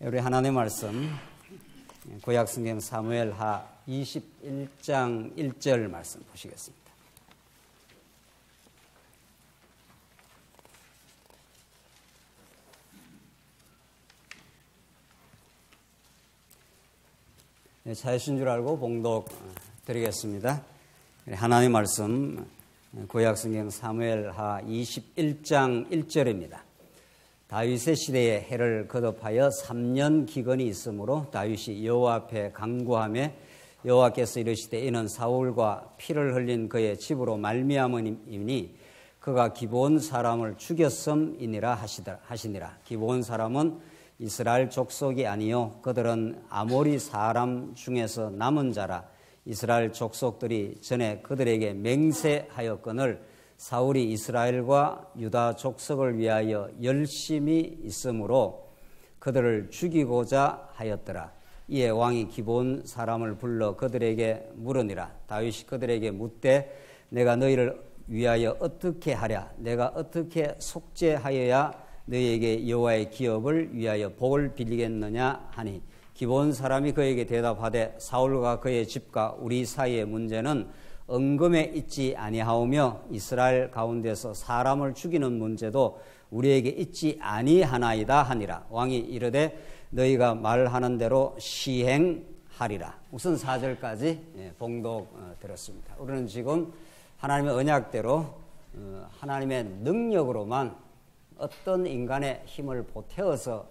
우리 하나님의 말씀 구약성경 사무엘하 21장 1절 말씀 보시겠습니다. 찾으신 줄 알고 봉독 드리겠습니다. 하나님의 말씀 구약성경 사무엘하 21장 1절입니다. 다윗의 시대에 해를 거듭하여 3년 기근이 있으므로 다윗이 여호와 앞에 간구하며 여호와께서 이르시되 이는 사울과 피를 흘린 그의 집으로 말미암음이니 그가 기브온 사람을 죽였음이니라 하시니라. 기브온 사람은 이스라엘 족속이 아니요 그들은 아모리 사람 중에서 남은 자라. 이스라엘 족속들이 전에 그들에게 맹세하였거늘 사울이 이스라엘과 유다 족속을 위하여 열심히 있으므로 그들을 죽이고자 하였더라. 이에 왕이 기브온 사람을 불러 그들에게 물으니라. 다윗이 그들에게 묻되 내가 너희를 위하여 어떻게 하랴? 내가 어떻게 속죄하여야 너희에게 여호와의 기업을 위하여 복을 빌리겠느냐 하니 기브온 사람이 그에게 대답하되 사울과 그의 집과 우리 사이의 문제는 은금에 있지 아니하오며 이스라엘 가운데서 사람을 죽이는 문제도 우리에게 있지 아니하나이다 하니라. 왕이 이르되 너희가 말하는 대로 시행하리라. 우선 4절까지 봉독 드렸습니다. 우리는 지금 하나님의 언약대로 하나님의 능력으로만 어떤 인간의 힘을 보태어서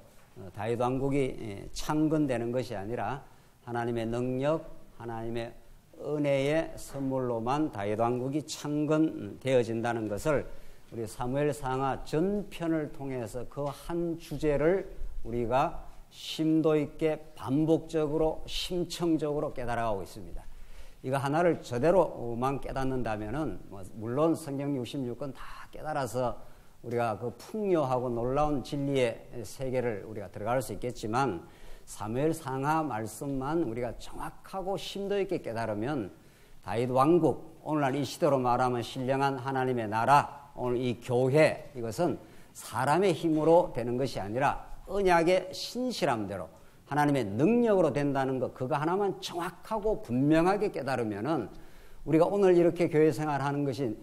다윗 왕국이 창건되는 것이 아니라 하나님의 능력, 하나님의 은혜의 선물로만 다윗 왕국이 창건되어진다는 것을 우리 사무엘상하 전편을 통해서 그 한 주제를 우리가 심도 있게 반복적으로 심층적으로 깨달아가고 있습니다. 이거 하나를 제대로만 깨닫는다면은 물론 성경 66권 다 깨달아서 우리가 그 풍요하고 놀라운 진리의 세계를 우리가 들어갈 수 있겠지만 사무엘상하 말씀만 우리가 정확하고 심도 있게 깨달으면 다윗 왕국, 오늘날 이 시대로 말하면 신령한 하나님의 나라, 오늘 이 교회, 이것은 사람의 힘으로 되는 것이 아니라 언약의 신실함대로 하나님의 능력으로 된다는 것, 그거 하나만 정확하고 분명하게 깨달으면은 우리가 오늘 이렇게 교회 생활하는 것이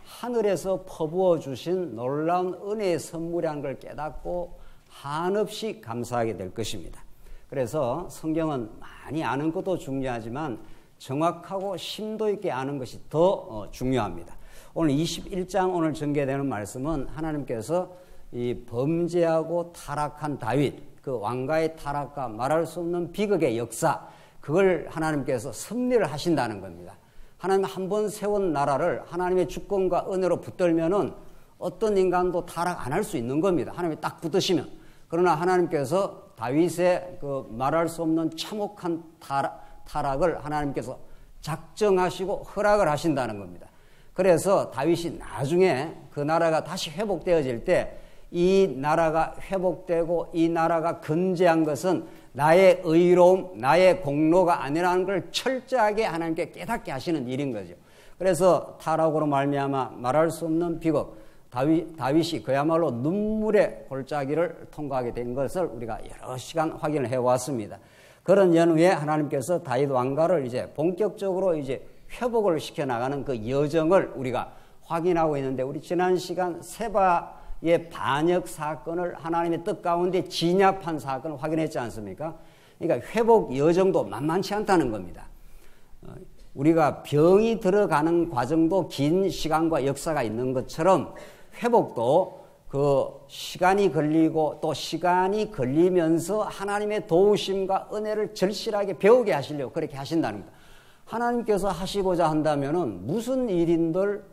하늘에서 퍼부어 주신 놀라운 은혜의 선물이라는 걸 깨닫고 한없이 감사하게 될 것입니다. 그래서 성경은 많이 아는 것도 중요하지만 정확하고 심도 있게 아는 것이 더 중요합니다. 오늘 21장 오늘 전개되는 말씀은 하나님께서 이 범죄하고 타락한 다윗, 그 왕가의 타락과 말할 수 없는 비극의 역사, 그걸 하나님께서 섭리를 하신다는 겁니다. 하나님 한 번 세운 나라를 하나님의 주권과 은혜로 붙들면은 어떤 인간도 타락 안 할 수 있는 겁니다. 하나님이 딱 붙드시면. 그러나 하나님께서 다윗의 그 말할 수 없는 참혹한 타락을 하나님께서 작정하시고 허락을 하신다는 겁니다. 그래서 다윗이 나중에 그 나라가 다시 회복되어질 때 이 나라가 회복되고 이 나라가 건재한 것은 나의 의로움, 나의 공로가 아니라는 걸 철저하게 하나님께 깨닫게 하시는 일인 거죠. 그래서 타락으로 말미암아 말할 수 없는 비극, 다윗이 그야말로 눈물의 골짜기를 통과하게 된 것을 우리가 여러 시간 확인을 해왔습니다. 그런 연후에 하나님께서 다윗 왕가를 이제 본격적으로 이제 회복을 시켜나가는 그 여정을 우리가 확인하고 있는데, 우리 지난 시간 세바의 반역 사건을 하나님의 뜻 가운데 진압한 사건을 확인했지 않습니까? 그러니까 회복 여정도 만만치 않다는 겁니다. 우리가 병이 들어가는 과정도 긴 시간과 역사가 있는 것처럼 회복도 그 시간이 걸리고 또 시간이 걸리면서 하나님의 도우심과 은혜를 절실하게 배우게 하시려고 그렇게 하신다는 겁니다. 하나님께서 하시고자 한다면은 무슨 일인들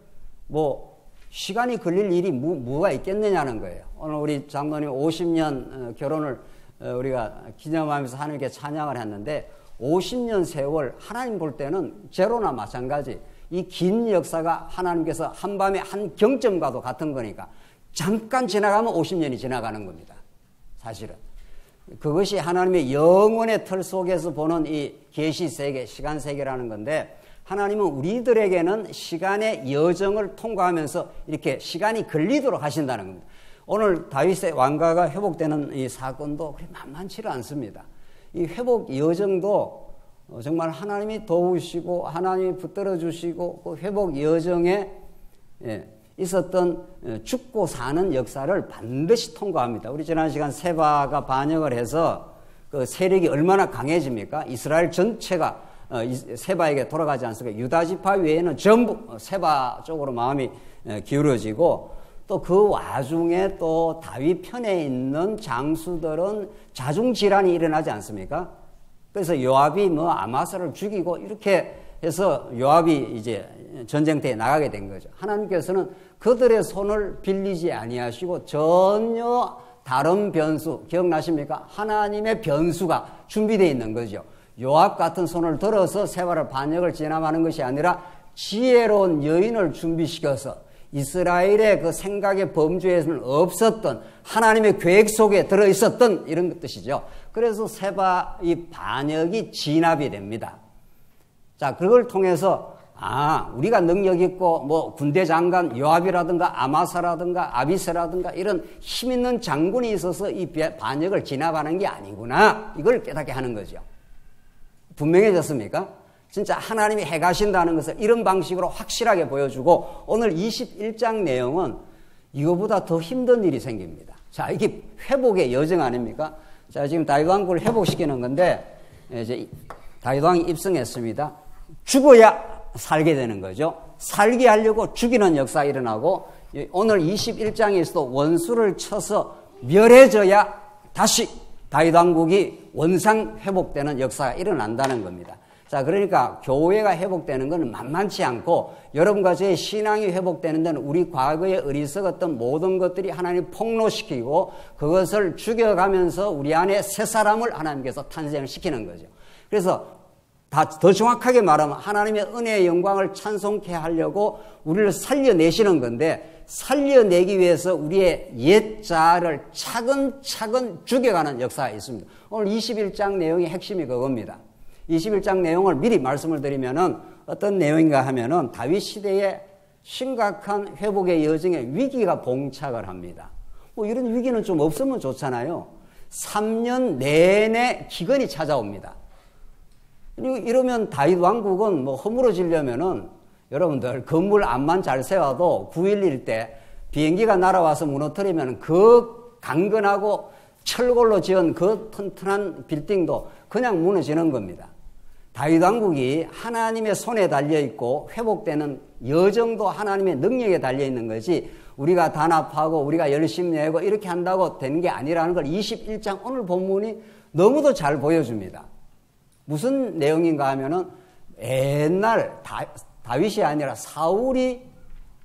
시간이 걸릴 일이 뭐가 있겠느냐는 거예요. 오늘 우리 장로님 50년 결혼을 우리가 기념하면서 하나님께 찬양을 했는데 50년 세월 하나님 볼 때는 제로나 마찬가지. 이 긴 역사가 하나님께서 한밤의 한 경점과도 같은 거니까 잠깐 지나가면 50년이 지나가는 겁니다. 사실은. 그것이 하나님의 영원의 틀 속에서 보는 이 계시 세계, 시간 세계라는 건데, 하나님은 우리들에게는 시간의 여정을 통과하면서 이렇게 시간이 걸리도록 하신다는 겁니다. 오늘 다윗의 왕가가 회복되는 이 사건도 그리 만만치는 않습니다. 이 회복 여정도 정말 하나님이 도우시고 하나님이 붙들어 주시고 그 회복 여정에 있었던 죽고 사는 역사를 반드시 통과합니다. 우리 지난 시간 세바가 반역을 해서 그 세력이 얼마나 강해집니까? 이스라엘 전체가 세바에게 돌아가지 않습니까? 유다 지파 외에는 전부 세바 쪽으로 마음이 기울어지고 또 그 와중에 또 다윗 편에 있는 장수들은 자중질환이 일어나지 않습니까? 그래서 요압이 뭐 아마사를 죽이고 이렇게 해서 요압이 이제 전쟁터에 나가게 된 거죠. 하나님께서는 그들의 손을 빌리지 아니하시고 전혀 다른 변수, 기억나십니까? 하나님의 변수가 준비되어 있는 거죠. 요압 같은 손을 들어서 세바를 반역을 진압하는 것이 아니라 지혜로운 여인을 준비시켜서 이스라엘의 그 생각의 범주에서는 없었던 하나님의 계획 속에 들어있었던 이런 뜻이죠. 그래서 세바 이 반역이 진압이 됩니다. 자, 그걸 통해서 우리가 능력 있고 뭐 군대 장관 요압이라든가 아마사라든가 아비세라든가 이런 힘 있는 장군이 있어서 이 반역을 진압하는 게 아니구나. 이걸 깨닫게 하는 거죠. 분명해졌습니까? 진짜 하나님이 해가신다는 것을 이런 방식으로 확실하게 보여주고 오늘 21장 내용은 이거보다 더 힘든 일이 생깁니다. 자, 이게 회복의 여정 아닙니까? 자, 지금 다윗 왕국을 회복시키는 건데 이제 다윗 왕이 입성했습니다. 죽어야 살게 되는 거죠. 살게 하려고 죽이는 역사가 일어나고 오늘 21장에서도 원수를 쳐서 멸해져야 다시 다윗 왕국이 원상 회복되는 역사가 일어난다는 겁니다. 자, 그러니까 교회가 회복되는 것은 만만치 않고 여러분과 저의 신앙이 회복되는 데는 우리 과거에 어리석었던 모든 것들이 하나님 폭로시키고 그것을 죽여가면서 우리 안에 새 사람을 하나님께서 탄생을 시키는 거죠. 그래서 더 정확하게 말하면 하나님의 은혜의 영광을 찬송케 하려고 우리를 살려내시는 건데 살려내기 위해서 우리의 옛 자아를 차근차근 죽여가는 역사가 있습니다. 오늘 21장 내용의 핵심이 그겁니다. 21장 내용을 미리 말씀을 드리면은 어떤 내용인가 하면은 다윗 시대에 심각한 회복의 여정에 위기가 봉착을 합니다. 뭐 이런 위기는 좀 없으면 좋잖아요. 3년 내내 기근이 찾아옵니다. 그리고 이러면 다윗 왕국은 뭐 허물어지려면은 여러분들 건물 안만 잘 세워도 9.11 때 비행기가 날아와서 무너뜨리면 그 강건하고 철골로 지은 그 튼튼한 빌딩도 그냥 무너지는 겁니다. 다윗 왕국이 하나님의 손에 달려있고 회복되는 여정도 하나님의 능력에 달려있는 것이 우리가 단합하고 우리가 열심히 내고 이렇게 한다고 되는 게 아니라는 걸 21장 오늘 본문이 너무도 잘 보여줍니다. 무슨 내용인가 하면은 옛날 다윗이 아니라 사울이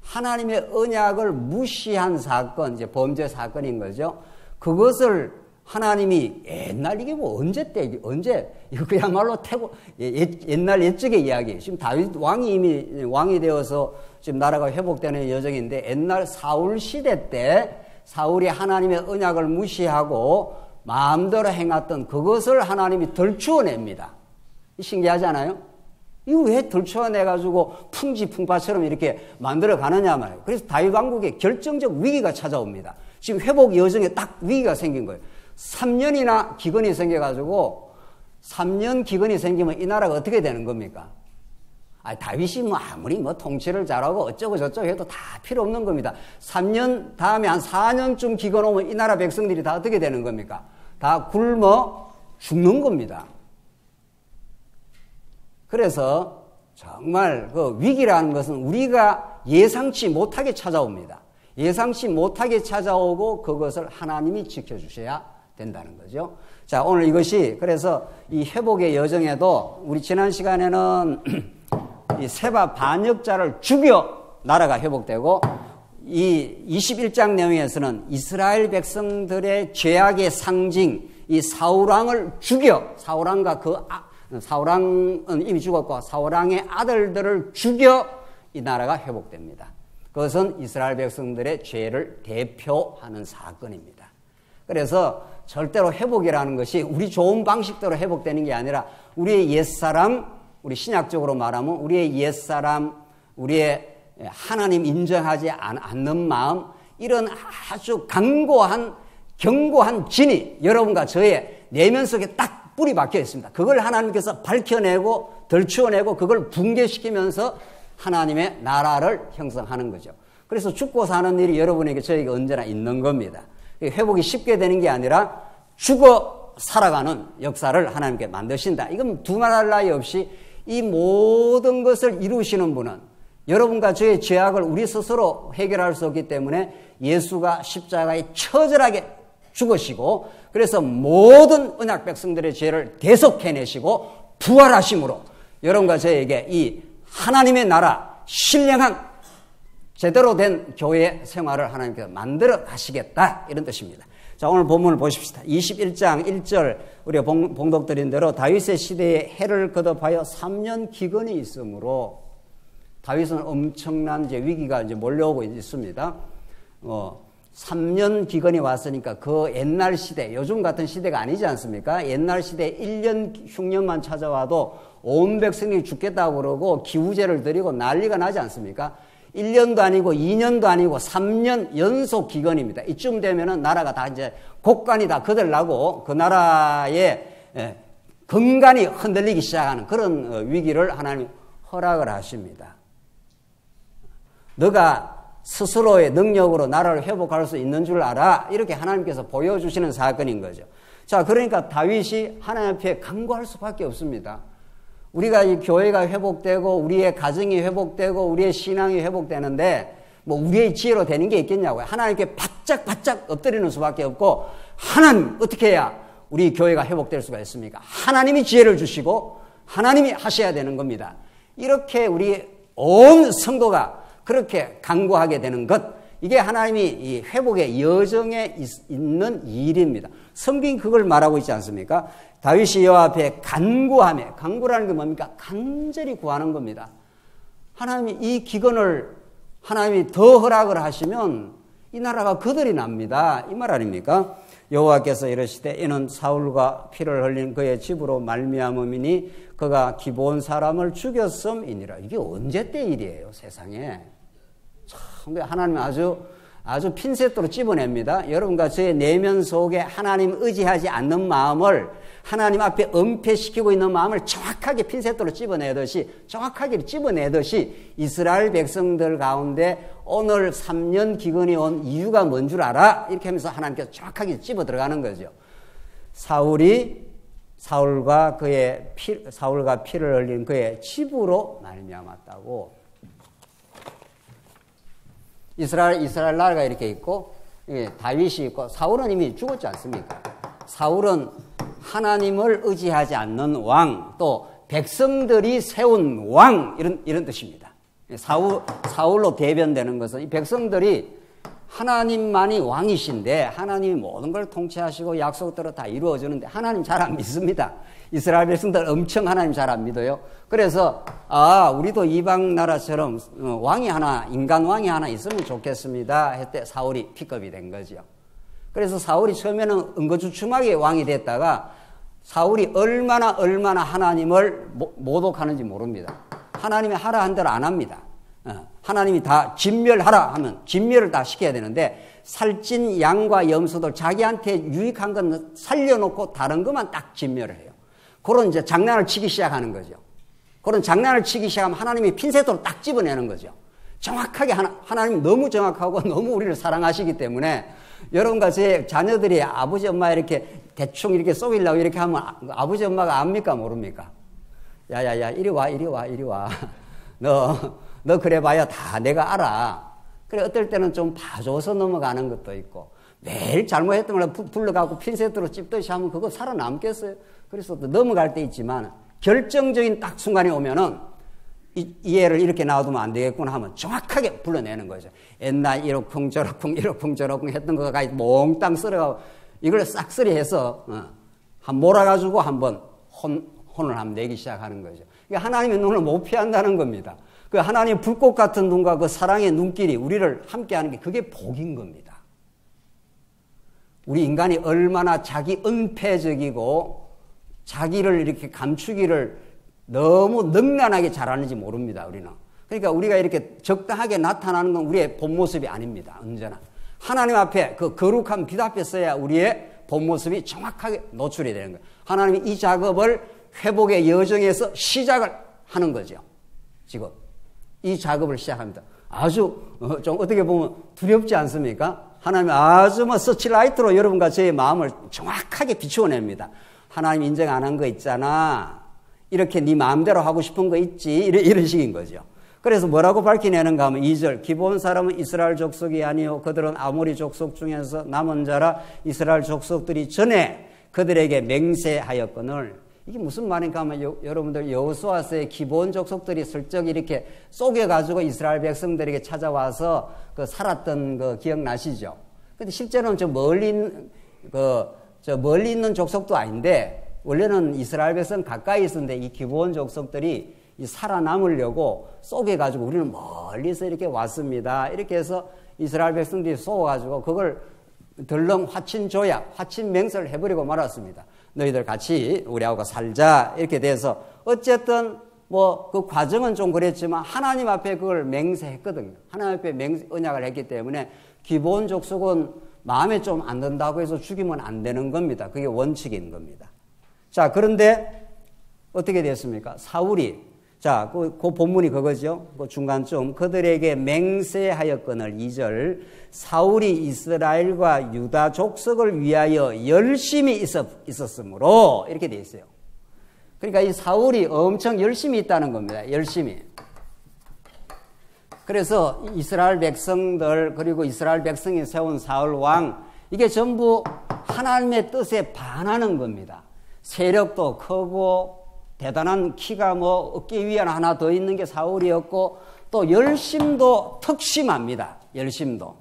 하나님의 언약을 무시한 사건, 이제 범죄 사건인 거죠. 그것을 하나님이 옛날 이게 뭐 언제 이거 그야말로 옛날 옛적의 이야기. 지금 다윗 왕이 이미 왕이 되어서 지금 나라가 회복되는 여정인데 옛날 사울 시대 때 사울이 하나님의 언약을 무시하고 마음대로 행했던 그것을 하나님이 덜추어냅니다. 신기하지 않아요? 이거 왜 덜추어내가지고 풍지풍파처럼 이렇게 만들어 가느냐 말이에요. 그래서 다윗 왕국에 결정적 위기가 찾아옵니다. 지금 회복 여정에 딱 위기가 생긴 거예요. 3년이나 기근이 생겨가지고 3년 기근이 생기면 이 나라가 어떻게 되는 겁니까? 다윗이 뭐 아무리 뭐 통치를 잘하고 어쩌고 저쩌고 해도 다 필요 없는 겁니다. 3년 다음에 한 4년쯤 기근 오면 이 나라 백성들이 다 어떻게 되는 겁니까? 다 굶어 죽는 겁니다. 그래서 정말 그 위기라는 것은 우리가 예상치 못하게 찾아옵니다. 예상치 못하게 찾아오고 그것을 하나님이 지켜주셔야 된다는 거죠. 자, 오늘 이것이 그래서 이 회복의 여정에도 우리 지난 시간에는 이 세바 반역자를 죽여 나라가 회복되고 이 21장 내용에서는 이스라엘 백성들의 죄악의 상징 이 사울왕을 죽여 사울왕과 사울왕은 이미 죽었고 사울왕의 아들들을 죽여 이 나라가 회복됩니다. 그것은 이스라엘 백성들의 죄를 대표하는 사건입니다. 그래서 절대로 회복이라는 것이 우리 좋은 방식대로 회복되는 게 아니라 우리의 옛사람, 우리 신약적으로 말하면 우리의 옛사람, 우리의 하나님 인정하지 않는 마음, 이런 아주 견고한 진이 여러분과 저의 내면 속에 딱 뿌리 박혀 있습니다. 그걸 하나님께서 밝혀내고 덜추어내고 그걸 붕괴시키면서 하나님의 나라를 형성하는 거죠. 그래서 죽고 사는 일이 여러분에게 저에게 언제나 있는 겁니다. 회복이 쉽게 되는 게 아니라 죽어 살아가는 역사를 하나님께 만드신다. 이건 두말할 나위 없이 이 모든 것을 이루시는 분은 여러분과 저의 죄악을 우리 스스로 해결할 수 없기 때문에 예수가 십자가에 처절하게 죽으시고 그래서 모든 언약 백성들의 죄를 대속해내시고 부활하심으로 여러분과 저에게 이 하나님의 나라 신령한 제대로 된 교회 생활을 하나님께서 만들어 가시겠다 이런 뜻입니다. 자, 오늘 본문을 보십시다. 21장 1절 우리가 봉독드린 대로 다윗의 시대에 해를 거듭하여 3년 기근이 있으므로 다윗은 엄청난 위기가 몰려오고 있습니다. 3년 기근이 왔으니까 그 옛날 시대, 요즘 같은 시대가 아니지 않습니까? 옛날 시대에 1년 흉년만 찾아와도 온 백성이 죽겠다고 그러고 기우제를 드리고 난리가 나지 않습니까? 1년도 아니고 2년도 아니고 3년 연속 기근입니다. 이쯤 되면은 나라가 다 이제 곡간이 다 거들나고 그 나라의 근간이 흔들리기 시작하는 그런 위기를 하나님이 허락을 하십니다. 너가 스스로의 능력으로 나라를 회복할 수 있는 줄 알아. 이렇게 하나님께서 보여주시는 사건인 거죠. 자, 그러니까 다윗이 하나님 앞에 간구할 수밖에 없습니다. 우리가 이 교회가 회복되고 우리의 가정이 회복되고 우리의 신앙이 회복되는데 뭐 우리의 지혜로 되는 게 있겠냐고요. 하나님께 바짝 엎드리는 수밖에 없고 하나님 어떻게 해야 우리 교회가 회복될 수가 있습니까? 하나님이 지혜를 주시고 하나님이 하셔야 되는 겁니다. 이렇게 우리 온 성도가 그렇게 간구하게 되는 것, 이게 하나님이 이 회복의 여정에 있는 일입니다. 성경이 그걸 말하고 있지 않습니까? 다윗이 여호와 앞에 간구하며, 간구라는 게 뭡니까? 간절히 구하는 겁니다. 하나님이 이 기근을 하나님이 더 허락을 하시면 이 나라가 거들이 납니다. 이 말 아닙니까? 여호와께서 이르시되 이는 사울과 피를 흘린 그의 집으로 말미암음이니 그가 기브온 사람을 죽였음이니라. 이게 언제 때 일이에요, 세상에. 참 하나님은 아주 핀셋으로 찝어냅니다. 여러분과 저의 내면 속에 하나님 의지하지 않는 마음을 하나님 앞에 은폐시키고 있는 마음을 정확하게 핀셋으로 정확하게 찝어내듯이 이스라엘 백성들 가운데 오늘 3년 기근이 온 이유가 뭔 줄 알아? 이렇게 하면서 하나님께서 정확하게 찝어 들어가는 거죠. 사울과 피를 흘린 그의 집으로 말미암았다고. 이스라엘 나라가 이렇게 있고 다윗이 있고 사울은 이미 죽었지 않습니까? 사울은 하나님을 의지하지 않는 왕, 또 백성들이 세운 왕 이런 뜻입니다. 사울로 대변되는 것은 이 백성들이 하나님만이 왕이신데 하나님이 모든 걸 통치하시고 약속대로 다 이루어주는데 하나님 잘 안 믿습니다. 이스라엘 백성들 엄청 하나님 잘 안 믿어요. 그래서 우리도 이방 나라처럼 인간 왕이 하나 있으면 좋겠습니다 했대 사울이 픽업이 된 거죠. 그래서 사울이 처음에는 은거주춤하게 왕이 됐다가 사울이 얼마나 하나님을 모독하는지 모릅니다. 하나님이 하라 한 대로 안 합니다. 하나님이 다 진멸하라 하면 진멸을 다 시켜야 되는데 살찐 양과 염소들 자기한테 유익한 건 살려놓고 다른 것만 딱 진멸을 해요. 그런 이제 장난을 치기 시작하는 거죠. 그런 장난을 치기 시작하면 하나님이 핀셋으로 딱 집어내는 거죠. 정확하게 하나님이 너무 정확하고 너무 우리를 사랑하시기 때문에 여러분과 제 자녀들이 아버지 엄마 이렇게 대충 이렇게 쏘이려고 이렇게 하면 아버지 엄마가 압니까 모릅니까? 야야야 이리 와 너 그래 봐야 다 내가 알아. 그래 어떨 때는 좀 봐줘서 넘어가는 것도 있고 매일 잘못했던 걸 불러가고 핀셋으로 찝듯이 하면 그거 살아남겠어요? 그래서 또 넘어갈 때 있지만 결정적인 딱 순간이 오면은 이 애를 이렇게 놔두면 안 되겠구나 하면 정확하게 불러내는 거죠. 옛날 이러쿵 저러쿵 했던 거가 몽땅 쓸어가고 이걸 싹쓸이해서 한 몰아가지고 한번 혼을 한번 내기 시작하는 거죠. 그러니까 하나님의 눈을 못 피한다는 겁니다. 그 하나님의 불꽃 같은 눈과 그 사랑의 눈길이 우리를 함께하는 게 그게 복인 겁니다. 우리 인간이 얼마나 자기 은폐적이고 자기를 이렇게 감추기를 너무 능란하게 잘하는지 모릅니다. 우리는. 그러니까 우리가 이렇게 적당하게 나타나는 건 우리의 본 모습이 아닙니다. 언제나 하나님 앞에 그 거룩한 빛 앞에 서야 우리의 본 모습이 정확하게 노출이 되는 거예요. 하나님이 이 작업을 회복의 여정에서 시작을 하는 거죠. 지금 이 작업을 시작합니다. 아주 좀 어떻게 보면 두렵지 않습니까? 하나님이 아주 서치라이트로 여러분과 저의 마음을 정확하게 비추어냅니다. 하나님 인정 안 한 거 있잖아. 이렇게 네 마음대로 하고 싶은 거 있지. 이런 식인 거죠. 그래서 뭐라고 밝혀내는가 하면 2절 기브온 사람은 이스라엘 족속이 아니요 그들은 아모리 족속 중에서 남은 자라 이스라엘 족속들이 전에 그들에게 맹세하였거늘. 이게 무슨 말인가 하면 여러분들 여호수아서의 기브온 족속들이 슬쩍 이렇게 쪼개가지고 이스라엘 백성들에게 찾아와서 그 살았던 거 기억나시죠? 근데 실제로는 멀리 있는 족속도 아닌데 원래는 이스라엘 백성 가까이 있었는데 이 기브온 족속들이 살아남으려고 쪼개가지고 우리는 멀리서 이렇게 왔습니다. 이렇게 해서 이스라엘 백성들이 쏘아가지고 그걸 덜렁 화친 조약, 화친 맹세를 해버리고 말았습니다. 너희들 같이 우리하고 살자. 이렇게 돼서 어쨌든 그 과정은 좀 그랬지만 하나님 앞에 그걸 맹세했거든요. 하나님 앞에 언약을 했기 때문에 기브온 족속은 마음에 좀 안 든다고 해서 죽이면 안 되는 겁니다. 그게 원칙인 겁니다. 자, 그런데 어떻게 됐습니까? 사울이 그 본문이 그거죠. 그 중간쯤 그들에게 맹세하였거늘 2절 사울이 이스라엘과 유다 족속을 위하여 열심히 있었으므로 이렇게 돼 있어요. 그러니까 이 사울이 엄청 열심히 있다는 겁니다. 열심히. 그래서 이스라엘 백성들 그리고 이스라엘 백성이 세운 사울 왕 이게 전부 하나님의 뜻에 반하는 겁니다. 세력도 크고 대단한 키가 어깨 위에 하나 더 있는 게 사울이었고 또 열심도 특심합니다. 열심도.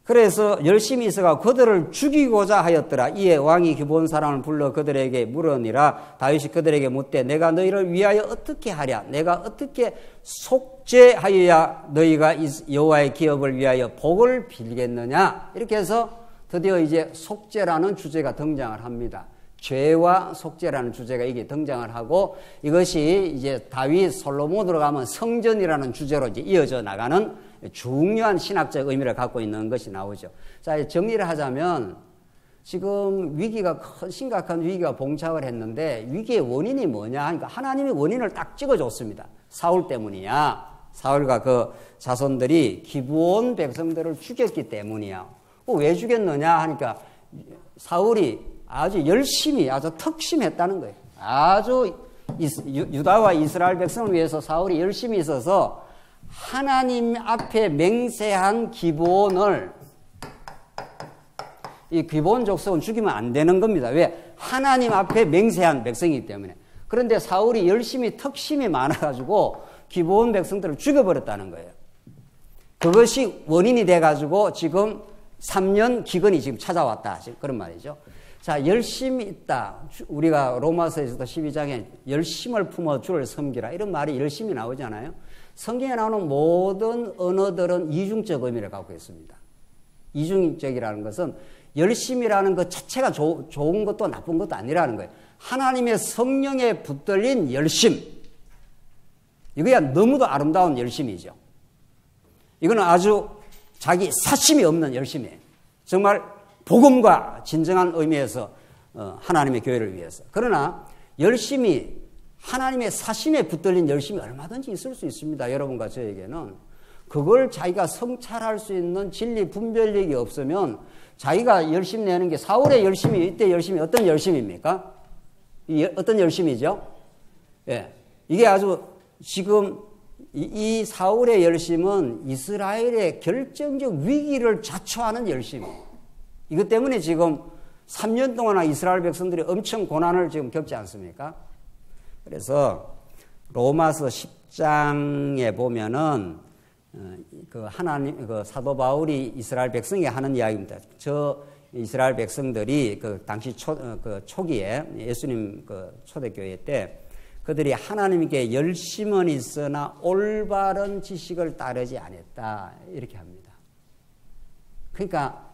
그래서 열심히 있어가 그들을 죽이고자 하였더라. 이에 왕이 기브온 사람을 불러 그들에게 물으니라. 다윗이 그들에게 묻되 내가 너희를 위하여 어떻게 하랴? 내가 어떻게 속죄하여야 너희가 여호와의 기업을 위하여 복을 빌겠느냐? 이렇게 해서 드디어 이제 속죄라는 주제가 등장을 합니다. 죄와 속죄라는 주제가 이게 등장을 하고 이것이 이제 다윗 솔로몬으로 가면 성전이라는 주제로 이제 이어져 나가는 중요한 신학적 의미를 갖고 있는 것이 나오죠. 자, 정리를 하자면 지금 심각한 위기가 봉착을 했는데 위기의 원인이 뭐냐 하니까 하나님이 원인을 딱 찍어줬습니다. 사울 때문이야. 사울과 그 자손들이 기브온 백성들을 죽였기 때문이야. 왜 죽였느냐 하니까 사울이 아주 열심히 아주 특심했다는 거예요. 아주 유다와 이스라엘 백성을 위해서 사울이 열심히 있어서 하나님 앞에 맹세한 기브온을 이 기브온 족속은 죽이면 안 되는 겁니다. 왜? 하나님 앞에 맹세한 백성이기 때문에. 그런데 사울이 열심히 특심이 많아가지고 기브온 백성들을 죽여버렸다는 거예요. 그것이 원인이 돼가지고 지금 3년 기근이 지금 찾아왔다. 지금 그런 말이죠. 자, 열심히 있다. 우리가 로마서에서도 12장에 열심을 품어 주를 섬기라. 이런 말이 열심히 나오잖아요. 성경에 나오는 모든 언어들은 이중적 의미를 갖고 있습니다. 이중적이라는 것은 열심이라는 것 자체가 좋은 것도 나쁜 것도 아니라는 거예요. 하나님의 성령에 붙들린 열심. 이거야 너무도 아름다운 열심이죠. 이거는 아주 자기 사심이 없는 열심이에요. 정말 복음과 진정한 의미에서 하나님의 교회를 위해서. 그러나 열심히 하나님의 사심에 붙들린 열심이 얼마든지 있을 수 있습니다. 여러분과 저에게는. 그걸 자기가 성찰할 수 있는 진리 분별력이 없으면 자기가 열심 내는 게 사울의 열심이 이때 열심이 어떤 열심입니까? 어떤 열심이죠? 예. 이게 아주 지금 이 사울의 열심은 이스라엘의 결정적 위기를 자초하는 열심이에요. 이것 때문에 지금 3년 동안 이스라엘 백성들이 엄청 고난을 지금 겪지 않습니까? 그래서 로마서 10장에 보면은 그 사도 바울이 이스라엘 백성에게 하는 이야기입니다. 저 이스라엘 백성들이 그 당시 초기에 예수님 초대교회 때 그들이 하나님께 열심은 있으나 올바른 지식을 따르지 않았다. 이렇게 합니다. 그러니까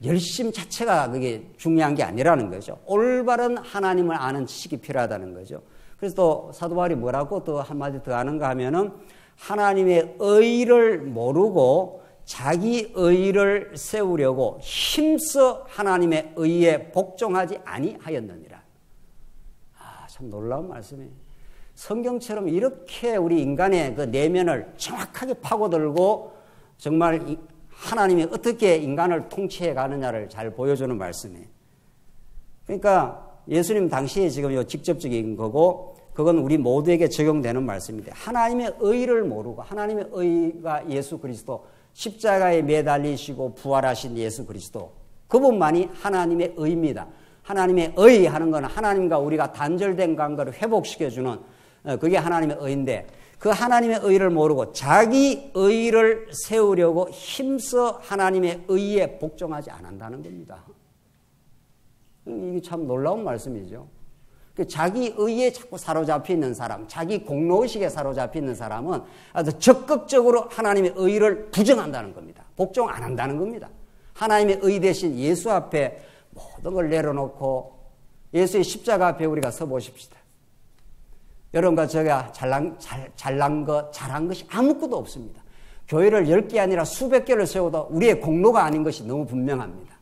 열심 자체가 그게 중요한 게 아니라는 거죠. 올바른 하나님을 아는 지식이 필요하다는 거죠. 그래서 또 사도 바울이 뭐라고 또 한마디 더 하는가 하면은 하나님의 의를 모르고 자기 의를 세우려고 힘써 하나님의 의에 복종하지 아니하였느니라. 참 놀라운 말씀이에요. 성경처럼 이렇게 우리 인간의 그 내면을 정확하게 파고들고 정말 하나님이 어떻게 인간을 통치해 가느냐를 잘 보여주는 말씀이에요. 그러니까 예수님 당시에 지금 이 직접적인 거고 그건 우리 모두에게 적용되는 말씀인데 하나님의 의를 모르고 하나님의 의가 예수 그리스도 십자가에 매달리시고 부활하신 예수 그리스도 그분만이 하나님의 의입니다. 하나님의 의 하는 건 하나님과 우리가 단절된 관계를 회복시켜주는 그게 하나님의 의인데 그 하나님의 의를 모르고 자기 의를 세우려고 힘써 하나님의 의에 복종하지 않는다는 겁니다. 이게 참 놀라운 말씀이죠. 자기 의에 자꾸 사로잡혀 있는 사람, 자기 공로의식에 사로잡혀 있는 사람은 아주 적극적으로 하나님의 의를 부정한다는 겁니다. 복종 안 한다는 겁니다. 하나님의 의 대신 예수 앞에 모든 걸 내려놓고 예수의 십자가 앞에 우리가 서보십시다. 여러분과 제가 잘한 것이 아무것도 없습니다. 교회를 10개 아니라 수백 개를 세워도 우리의 공로가 아닌 것이 너무 분명합니다.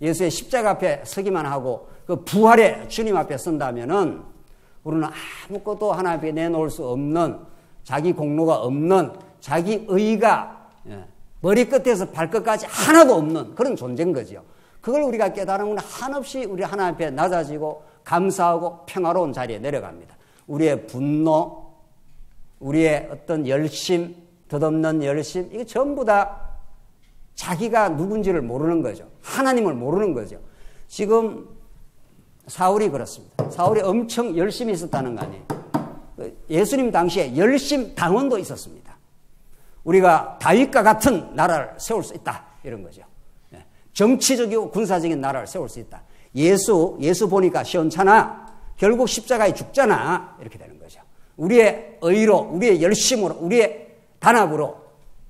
예수의 십자가 앞에 서기만 하고 그 부활의 주님 앞에 선다면은 우리는 아무것도 하나님 앞에 내놓을 수 없는 자기 공로가 없는 자기 의가 머리끝에서 발끝까지 하나도 없는 그런 존재인 거죠. 그걸 우리가 깨달으면 한없이 우리 하나님 앞에 낮아지고 감사하고 평화로운 자리에 내려갑니다. 우리의 분노, 우리의 어떤 열심, 덧없는 열심 이거 전부 다 자기가 누군지를 모르는 거죠. 하나님을 모르는 거죠. 지금 사울이 그렇습니다. 사울이 엄청 열심히 있었다는 거 아니에요. 예수님 당시에 열심 당원도 있었습니다. 우리가 다윗과 같은 나라를 세울 수 있다 이런 거죠. 정치적이고 군사적인 나라를 세울 수 있다. 예수 보니까 시원찮아. 결국 십자가에 죽잖아. 이렇게 되는 거죠. 우리의 의로, 우리의 열심으로, 우리의 단합으로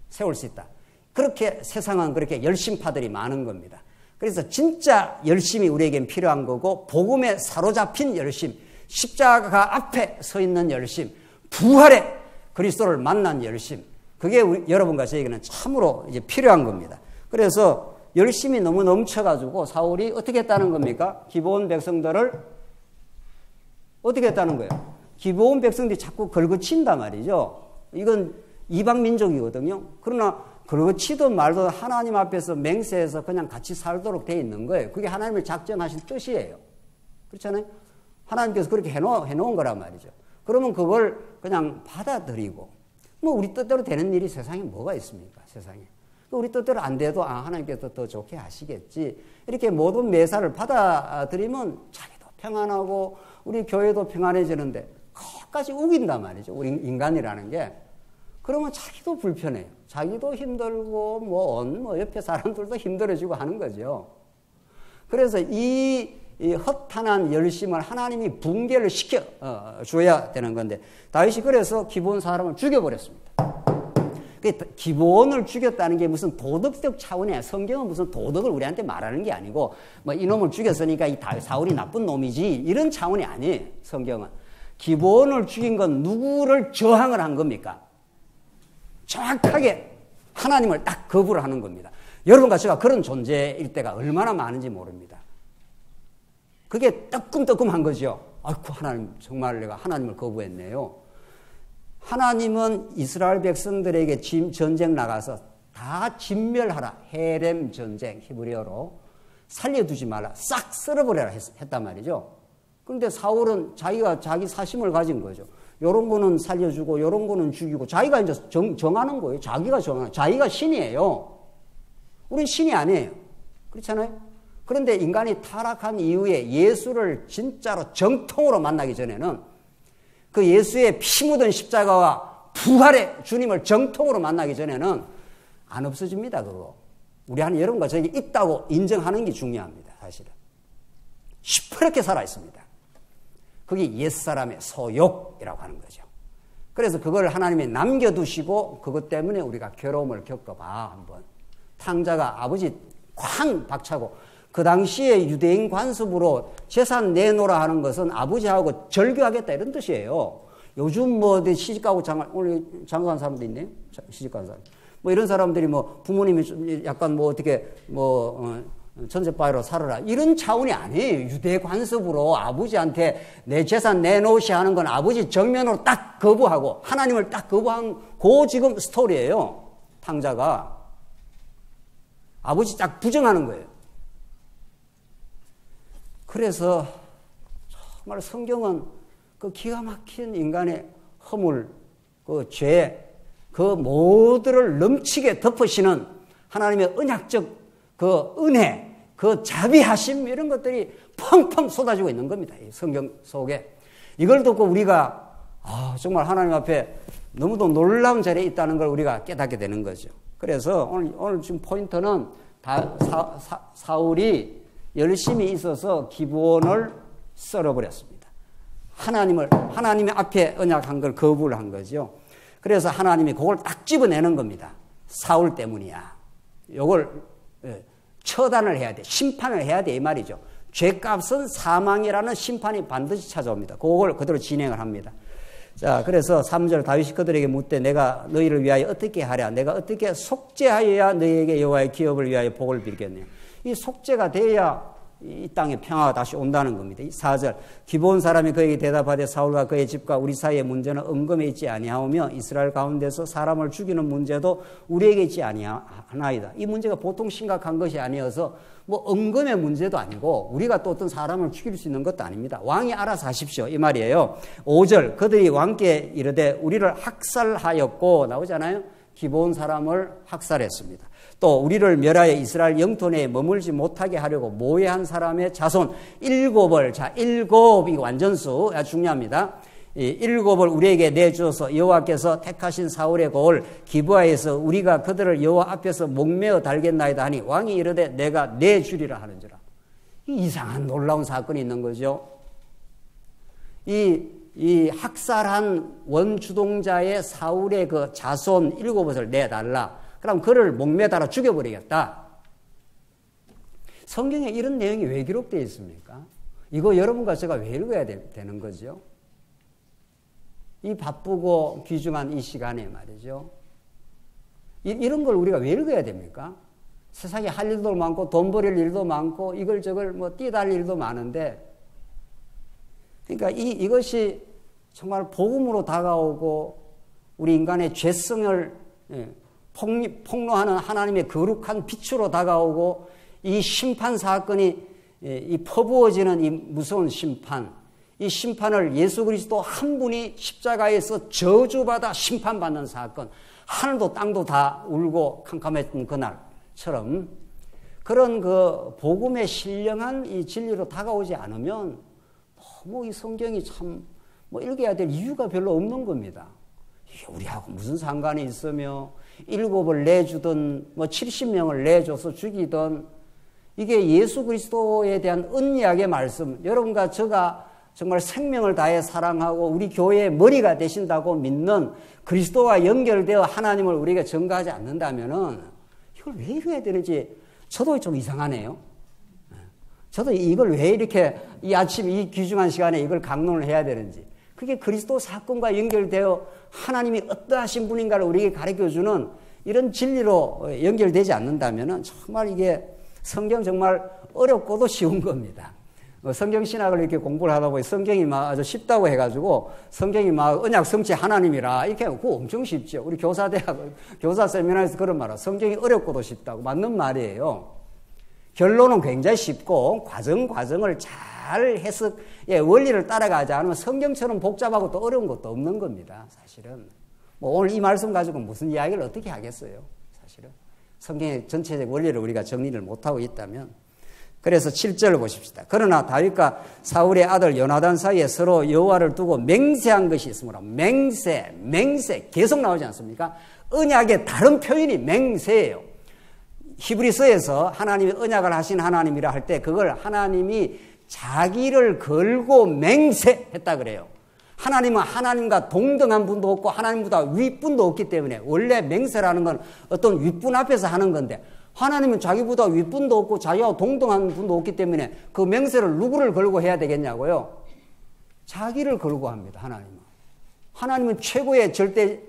세울 수 있다. 그렇게 세상은 그렇게 열심파들이 많은 겁니다. 그래서 진짜 열심이 우리에겐 필요한 거고 복음에 사로잡힌 열심, 십자가 앞에 서 있는 열심, 부활의 그리스도를 만난 열심 그게 여러분과 저에게는 참으로 이제 필요한 겁니다. 그래서 열심이 너무 넘쳐가지고 사울이 어떻게 했다는 겁니까? 기브온 백성들을 어떻게 했다는 거예요? 기브온 백성들이 자꾸 걸거친단 말이죠. 이건 이방 민족이거든요. 그러나 걸거치든 말든 하나님 앞에서 맹세해서 그냥 같이 살도록 돼 있는 거예요. 그게 하나님을 작정하신 뜻이에요. 그렇잖아요? 하나님께서 그렇게 해놓은 거란 말이죠. 그러면 그걸 그냥 받아들이고 뭐 우리 뜻대로 되는 일이 세상에 뭐가 있습니까? 세상에. 우리 뜻대로 안 돼도 하나님께서 더 좋게 하시겠지. 이렇게 모든 매사를 받아들이면 자기도 평안하고 우리 교회도 평안해지는데 거기까지 우긴단 말이죠. 우리 인간이라는 게. 그러면 자기도 불편해요. 자기도 힘들고 뭐 옆에 사람들도 힘들어지고 하는 거죠. 그래서 이 허탄한 열심을 하나님이 붕괴를 시켜 줘야 되는 건데 다윗이 그래서 기브온 사람을 죽여버렸습니다. 기브온을 죽였다는 게 무슨 도덕적 차원이야. 성경은 무슨 도덕을 우리한테 말하는 게 아니고 뭐 이놈을 죽였으니까 이 사울이 나쁜 놈이지 이런 차원이 아니에요. 성경은. 기브온을 죽인 건 누구를 저항을 한 겁니까? 정확하게 하나님을 딱 거부를 하는 겁니다. 여러분과 제가 그런 존재일 때가 얼마나 많은지 모릅니다. 그게 뜨끔뜨끔한 거죠. 아이고 하나님 정말 내가 하나님을 거부했네요. 하나님은 이스라엘 백성들에게 전쟁 나가서 다 진멸하라. 헤렘 전쟁 히브리어로 살려두지 말라. 싹 쓸어버려라 했단 말이죠. 그런데 사울은 자기가 자기 사심을 가진 거죠. 요런 거는 살려주고 요런 거는 죽이고 자기가 이제 정하는 거예요. 자기가 신이에요. 우린 신이 아니에요. 그렇잖아요. 그런데 인간이 타락한 이후에 예수를 진짜로 정통으로 만나기 전에는 그 예수의 피 묻은 십자가와 부활의 주님을 정통으로 만나기 전에는 안 없어집니다. 그거. 우리 한 여러분과 저에게 있다고 인정하는 게 중요합니다. 사실은. 시퍼렇게 살아있습니다. 그게 옛사람의 소욕이라고 하는 거죠. 그래서 그걸 하나님이 남겨두시고 그것 때문에 우리가 괴로움을 겪어봐 한번. 탕자가 아버지 쾅 박차고 그 당시에 유대인 관습으로 재산 내놓으라 하는 것은 아버지하고 절교하겠다 이런 뜻이에요. 요즘 뭐 시집가고 오늘 장가간 사람도 있네요. 시집간 사람. 뭐 이런 사람들이 뭐 부모님이 좀 약간 뭐 어떻게 뭐 전세바위로 살아라 이런 차원이 아니에요. 유대 관습으로 아버지한테 내 재산 내놓으시 하는 건 아버지 정면으로 딱 거부하고 하나님을 딱 거부한 그 지금 스토리예요. 탕자가 아버지 딱 부정하는 거예요. 그래서 정말 성경은 그 기가 막힌 인간의 허물, 그 죄, 그 모두를 넘치게 덮으시는 하나님의 언약적 그 은혜, 그 자비하심 이런 것들이 펑펑 쏟아지고 있는 겁니다. 이 성경 속에. 이걸 듣고 우리가 정말 하나님 앞에 너무도 놀라운 자리에 있다는 걸 우리가 깨닫게 되는 거죠. 그래서 오늘 지금 포인트는 사울이 열심히 있어서 기브온을 썰어버렸습니다. 하나님의 앞에 언약한 걸 거부를 한 거죠. 그래서 하나님이 그걸 딱 집어내는 겁니다. 사울 때문이야. 요걸 처단을 해야 돼. 심판을 해야 돼. 이 말이죠. 죄값은 사망이라는 심판이 반드시 찾아옵니다. 그걸 그대로 진행을 합니다. 자, 그래서 3절 다윗이 그들에게 묻되 내가 너희를 위하여 어떻게 하랴? 내가 어떻게 속죄하여야 너희에게 여호와의 기업을 위하여 복을 빌겠느냐? 이 속죄가 돼야 이 땅에 평화가 다시 온다는 겁니다. 4절 기브온 사람이 그에게 대답하되 사울과 그의 집과 우리 사이의 문제는 은검에 있지 아니하오며 이스라엘 가운데서 사람을 죽이는 문제도 우리에게 있지 아니하나이다. 이 문제가 보통 심각한 것이 아니어서 뭐 은검의 문제도 아니고 우리가 또 어떤 사람을 죽일 수 있는 것도 아닙니다. 왕이 알아서 하십시오 이 말이에요. 5절 그들이 왕께 이르되 우리를 학살하였고 나오잖아요. 기브온 사람을 학살했습니다. 또 우리를 멸하여 이스라엘 영토 내에 머물지 못하게 하려고 모해한 사람의 자손 7을 자 7 이 완전수 중요합니다. 이 7을 우리에게 내주어서 여호와께서 택하신 사울의 고을 기브아에서 우리가 그들을 여호와 앞에서 목매어 달겠나이다 하니 왕이 이르되 내가 내주리라 하는지라. 이상한 놀라운 사건이 있는 거죠. 이 학살한 원주동자의 사울의 그 자손 7을 내달라. 그럼 그를 목매달아 죽여버리겠다. 성경에 이런 내용이 왜 기록되어 있습니까? 이거 여러분과 제가 왜 읽어야 되는 거죠? 이 바쁘고 귀중한 이 시간에 말이죠. 이런 걸 우리가 왜 읽어야 됩니까? 세상에 할 일도 많고 돈 벌일 일도 많고 이걸 뭐 뛰달 일도 많은데 그러니까 이것이 정말 복음으로 다가오고 우리 인간의 죄성을 폭로하는 하나님의 거룩한 빛으로 다가오고 이 심판 사건이 이 퍼부어지는 이 무서운 심판, 이 심판을 예수 그리스도 한 분이 십자가에서 저주받아 심판받는 사건, 하늘도 땅도 다 울고 캄캄했던 그날처럼 그런 그 복음의 신령한 이 진리로 다가오지 않으면 너무 이 성경이 참 뭐 읽어야 될 이유가 별로 없는 겁니다. 이게 우리하고 무슨 상관이 있으며 7을 내주든 뭐 70명을 내줘서 죽이든 이게 예수 그리스도에 대한 언약의 말씀, 여러분과 제가 정말 생명을 다해 사랑하고 우리 교회의 머리가 되신다고 믿는 그리스도와 연결되어 하나님을 우리가 전가하지 않는다면은 이걸 왜 읽어야 되는지 저도 좀 이상하네요. 저도 이걸 왜 이렇게 이 아침 이 귀중한 시간에 이걸 강론을 해야 되는지, 그게 그리스도 사건과 연결되어 하나님이 어떠하신 분인가를 우리에게 가르쳐주는 이런 진리로 연결되지 않는다면은 정말 이게 성경 정말 어렵고도 쉬운 겁니다. 성경 신학을 이렇게 공부를 하다 보니 성경이 막 아주 쉽다고 해가지고 성경이 막 언약 성취 하나님이라 이렇게 그거 엄청 쉽죠. 우리 교사 세미나에서 그런 말을 성경이 어렵고도 쉽다고 맞는 말이에요. 결론은 굉장히 쉽고 과정을 잘 해석의 원리를 따라가지 않으면 성경처럼 복잡하고 또 어려운 것도 없는 겁니다. 사실은 뭐 오늘 이 말씀 가지고 무슨 이야기를 어떻게 하겠어요. 사실은 성경의 전체적 원리를 우리가 정리를 못하고 있다면. 그래서 7절을 보십시다. 그러나 다윗과 사울의 아들 요나단 사이에 서로 여호와를 두고 맹세한 것이 있으므로 맹세 계속 나오지 않습니까? 언약의 다른 표현이 맹세예요. 히브리서에서 하나님이 언약을 하신 하나님이라 할 때 그걸 하나님이 자기를 걸고 맹세했다 그래요. 하나님은 하나님과 동등한 분도 없고 하나님보다 윗분도 없기 때문에 원래 맹세라는 건 어떤 윗분 앞에서 하는 건데 하나님은 자기보다 윗분도 없고 자기와 동등한 분도 없기 때문에 그 맹세를 누구를 걸고 해야 되겠냐고요? 자기를 걸고 합니다. 하나님은 최고의 절대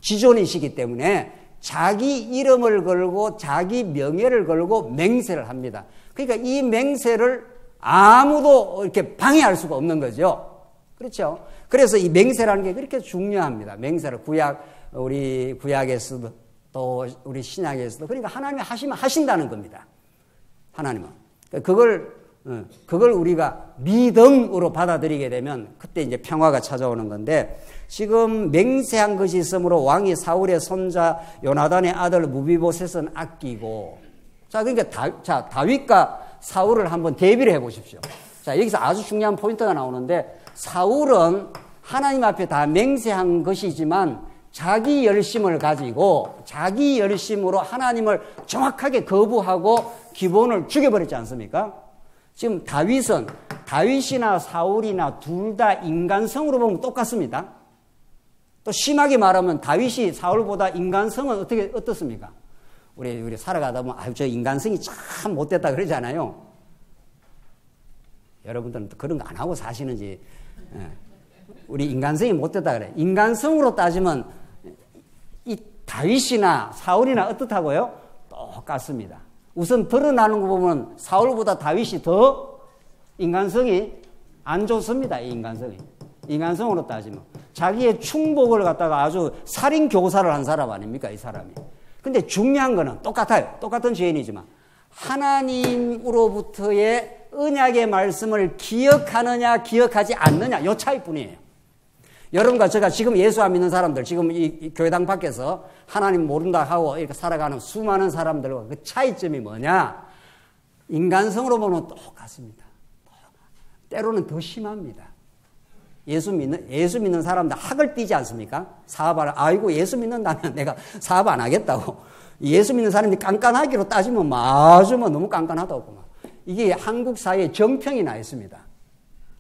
지존이시기 때문에 자기 이름을 걸고 자기 명예를 걸고 맹세를 합니다. 그러니까 이 맹세를 아무도 이렇게 방해할 수가 없는 거죠. 그렇죠? 그래서 이 맹세라는 게 그렇게 중요합니다. 맹세를 우리 구약에서도 또 우리 신약에서도 그러니까 하나님이 하시면 하신다는 겁니다. 하나님은. 그걸 우리가 믿음으로 받아들이게 되면 그때 이제 평화가 찾아오는 건데 지금 맹세한 것이 있으므로 왕이 사울의 손자 요나단의 아들 무비보셋은 아끼고 자, 그러니까 다윗과 사울을 한번 대비를 해 보십시오. 자, 여기서 아주 중요한 포인트가 나오는데 사울은 하나님 앞에 다 맹세한 것이지만 자기 열심을 가지고 자기 열심으로 하나님을 정확하게 거부하고 기본을 죽여버렸지 않습니까? 지금 다윗이나 사울이나 둘 다 인간성으로 보면 똑같습니다. 또 심하게 말하면 다윗이 사울보다 인간성은 어떻습니까? 우리 살아가다 보면 아유 저 인간성이 참 못됐다 그러잖아요. 여러분들은 또 그런 거 안 하고 사시는지 우리 인간성이 못됐다 그래. 인간성으로 따지면 이 다윗이나 사울이나 어떻다고요? 똑같습니다. 우선 드러나는 거 보면 사울보다 다윗이 더 인간성이 안 좋습니다. 이 인간성이. 인간성으로 따지면. 자기의 충복을 갖다가 아주 살인 교사를 한 사람 아닙니까? 이 사람이. 근데 중요한 거는 똑같아요. 똑같은 죄인이지만 하나님으로부터의 언약의 말씀을 기억하느냐 기억하지 않느냐 요 차이뿐이에요. 여러분과 제가 지금 예수 안 믿는 사람들 지금 이 교회당 밖에서 하나님 모른다 하고 이렇게 살아가는 수많은 사람들과 그 차이점이 뭐냐? 인간성으로 보면 똑같습니다. 때로는 더 심합니다. 예수 믿는 사람들 학을 띄지 않습니까? 아이고 예수 믿는다면 내가 사업 안 하겠다고. 예수 믿는 사람이 깐깐하기로 따지면 아주 너무 깐깐하다고. 이게 한국 사회에 정평이 나 있습니다.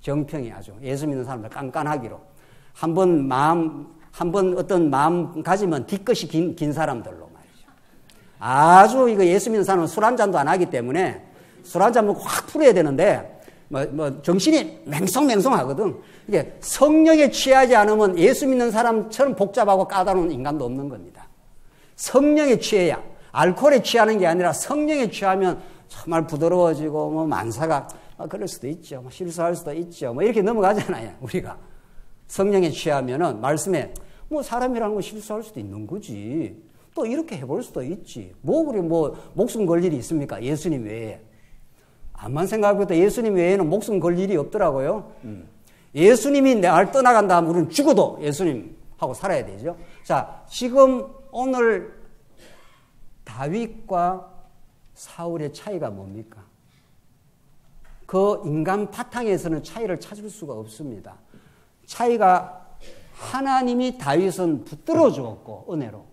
정평이 아주 예수 믿는 사람들 깐깐하기로. 한 번 어떤 마음 가지면 뒤끝이 긴 사람들로 말이죠. 아주 이거 예수 믿는 사람은 술 한 잔도 안 하기 때문에 술 한 잔 먹고 확 풀어야 되는데 정신이 맹성맹성하거든. 이게 성령에 취하지 않으면 예수 믿는 사람처럼 복잡하고 까다로운 인간도 없는 겁니다. 성령에 취해야 알코올에 취하는 게 아니라 성령에 취하면 정말 부드러워지고 만사가 그럴 수도 있죠. 실수할 수도 있죠. 이렇게 넘어가잖아요. 우리가 성령에 취하면은 말씀에 사람이라는 건 실수할 수도 있는 거지. 또 이렇게 해볼 수도 있지. 그래 목숨 걸 일이 있습니까? 예수님 외에. 암만 생각해도 예수님 외에는 목숨 걸 일이 없더라고요. 예수님이 날 떠나간다 하면 우리는 죽어도 예수님하고 살아야 되죠. 자, 지금 오늘 다윗과 사울의 차이가 뭡니까? 그 인간 바탕에서는 차이를 찾을 수가 없습니다. 차이가 하나님이 다윗은 붙들어 주었고 은혜로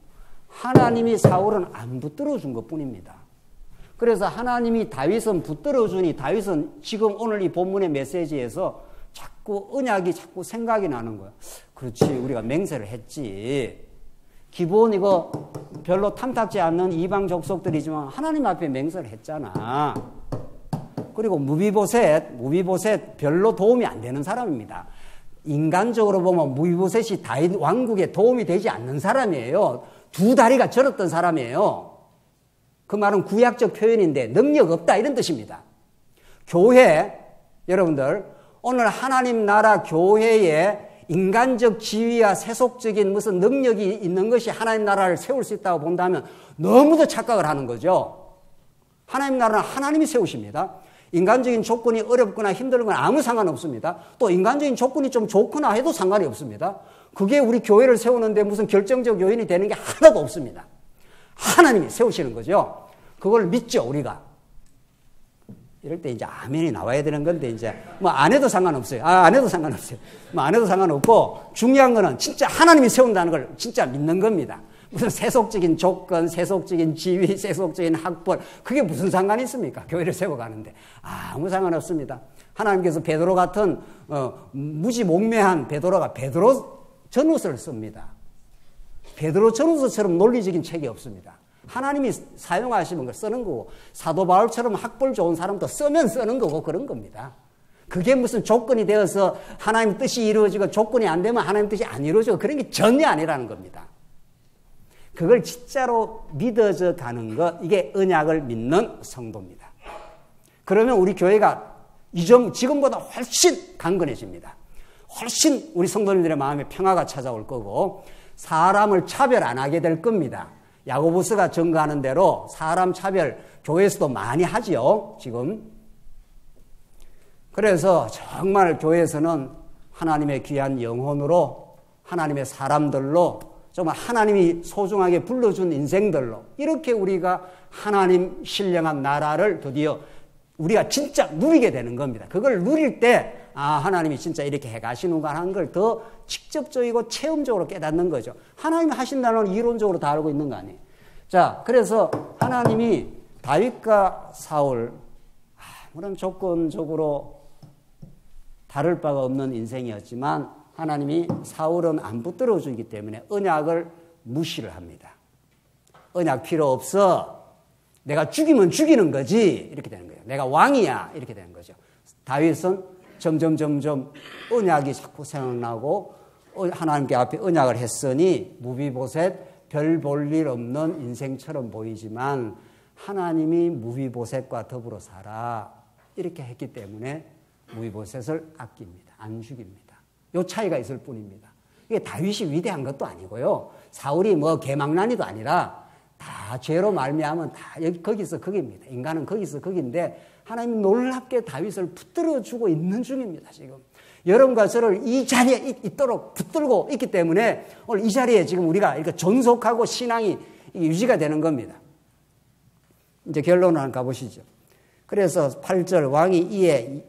하나님이 사울은 안 붙들어 준 것뿐입니다. 그래서 하나님이 다윗은 붙들어 주니 다윗은 지금 오늘 이 본문의 메시지에서 자꾸 언약이 자꾸 생각이 나는 거야. 그렇지, 우리가 맹세를 했지. 기본 이거 별로 탐탁지 않는 이방 족속들이지만 하나님 앞에 맹세를 했잖아. 그리고 무비보셋 별로 도움이 안 되는 사람입니다. 인간적으로 보면 무비보셋이 다윗 왕국에 도움이 되지 않는 사람이에요. 두 다리가 절었던 사람이에요. 그 말은 구약적 표현인데 능력 없다 이런 뜻입니다. 교회 여러분들 오늘 하나님 나라 교회에 인간적 지위와 세속적인 무슨 능력이 있는 것이 하나님 나라를 세울 수 있다고 본다면 너무도 착각을 하는 거죠. 하나님 나라는 하나님이 세우십니다. 인간적인 조건이 어렵거나 힘든 건 아무 상관없습니다. 또 인간적인 조건이 좀 좋거나 해도 상관이 없습니다. 그게 우리 교회를 세우는데 무슨 결정적 요인이 되는 게 하나도 없습니다. 하나님이 세우시는 거죠. 그걸 믿죠, 우리가. 이럴 때 이제 아멘이 나와야 되는 건데 이제 안 해도 상관없어요. 안 해도 상관없어요. 안 해도 상관없고 중요한 거는 진짜 하나님이 세운다는 걸 진짜 믿는 겁니다. 무슨 세속적인 조건, 세속적인 지위, 세속적인 학벌 그게 무슨 상관이 있습니까? 교회를 세워가는데 아무 상관없습니다. 하나님께서 베드로 같은 무지몽매한 베드로가 베드로 전후서를 씁니다. 베드로 전후서처럼 논리적인 책이 없습니다. 하나님이 사용하시는 걸 쓰는 거고 사도 바울처럼 학벌 좋은 사람도 쓰면 쓰는 거고 그런 겁니다. 그게 무슨 조건이 되어서 하나님 뜻이 이루어지고 조건이 안 되면 하나님 뜻이 안 이루어지고 그런 게 전혀 아니라는 겁니다. 그걸 진짜로 믿어져 가는 것, 이게 언약을 믿는 성도입니다. 그러면 우리 교회가 지금보다 훨씬 강건해집니다. 훨씬 우리 성도님들의 마음에 평화가 찾아올 거고 사람을 차별 안 하게 될 겁니다. 야고보서가 증거하는 대로 사람 차별 교회에서도 많이 하지요, 지금. 그래서 정말 교회에서는 하나님의 귀한 영혼으로, 하나님의 사람들로, 정말 하나님이 소중하게 불러준 인생들로 이렇게 우리가 하나님 신령한 나라를 드디어 우리가 진짜 누리게 되는 겁니다. 그걸 누릴 때 하나님이 진짜 이렇게 해가시는가 하는 걸 더 직접적이고 체험적으로 깨닫는 거죠. 하나님이 하신다는 건 이론적으로 다 알고 있는 거 아니에요. 자, 그래서 하나님이 다윗과 사울, 아무런 조건적으로 다를 바가 없는 인생이었지만 하나님이 사울은 안 붙들어 주기 때문에 언약을 무시를 합니다. 언약 필요 없어. 내가 죽이면 죽이는 거지. 이렇게 되는 거예요. 내가 왕이야. 이렇게 되는 거죠. 다윗은 점점 언약이 자꾸 생각나고 하나님께 앞에 언약을 했으니 무비보셋 별 볼 일 없는 인생처럼 보이지만 하나님이 무비보셋과 더불어 살아. 이렇게 했기 때문에 무비보셋을 아낍니다. 안 죽입니다. 요 차이가 있을 뿐입니다. 이게 다윗이 위대한 것도 아니고요. 사울이 뭐 개망난이도 아니라 다 죄로 말미암은 다 거기서 거기입니다. 인간은 거기서 거기인데 하나님이 놀랍게 다윗을 붙들어주고 있는 중입니다. 지금 여러분과 저를 이 자리에 있도록 붙들고 있기 때문에 오늘 이 자리에 지금 우리가 이렇게 존속하고 신앙이 유지가 되는 겁니다. 이제 결론을 한번 가보시죠. 그래서 8절 왕이 이에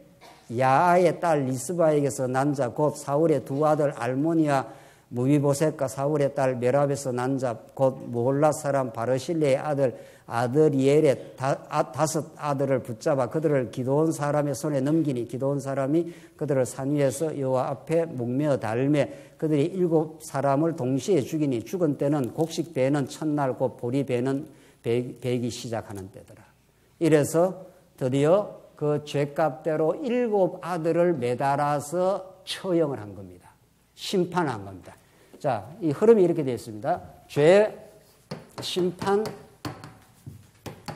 야아의 딸 리스바에게서 난 자 곧 사울의 두 아들 알모니와 무비보셋과 사울의 딸 메랍에서 난 자 곧 무홀라 사람 바르실레의 아들 아드리엘의 다섯 아들을 붙잡아 그들을 기드온 사람의 손에 넘기니 기드온 사람이 그들을 산 위에서 여호와 앞에 목매어 달매 그들이 7 사람을 동시에 죽이니 죽은 때는 곡식 배는 첫날 곧 보리 배는 배기 시작하는 때더라. 이래서 드디어 그 죄값대로 7 아들을 매달아서 처형을 한 겁니다. 심판한 겁니다. 자, 이 흐름이 이렇게 되어 있습니다. 죄, 심판,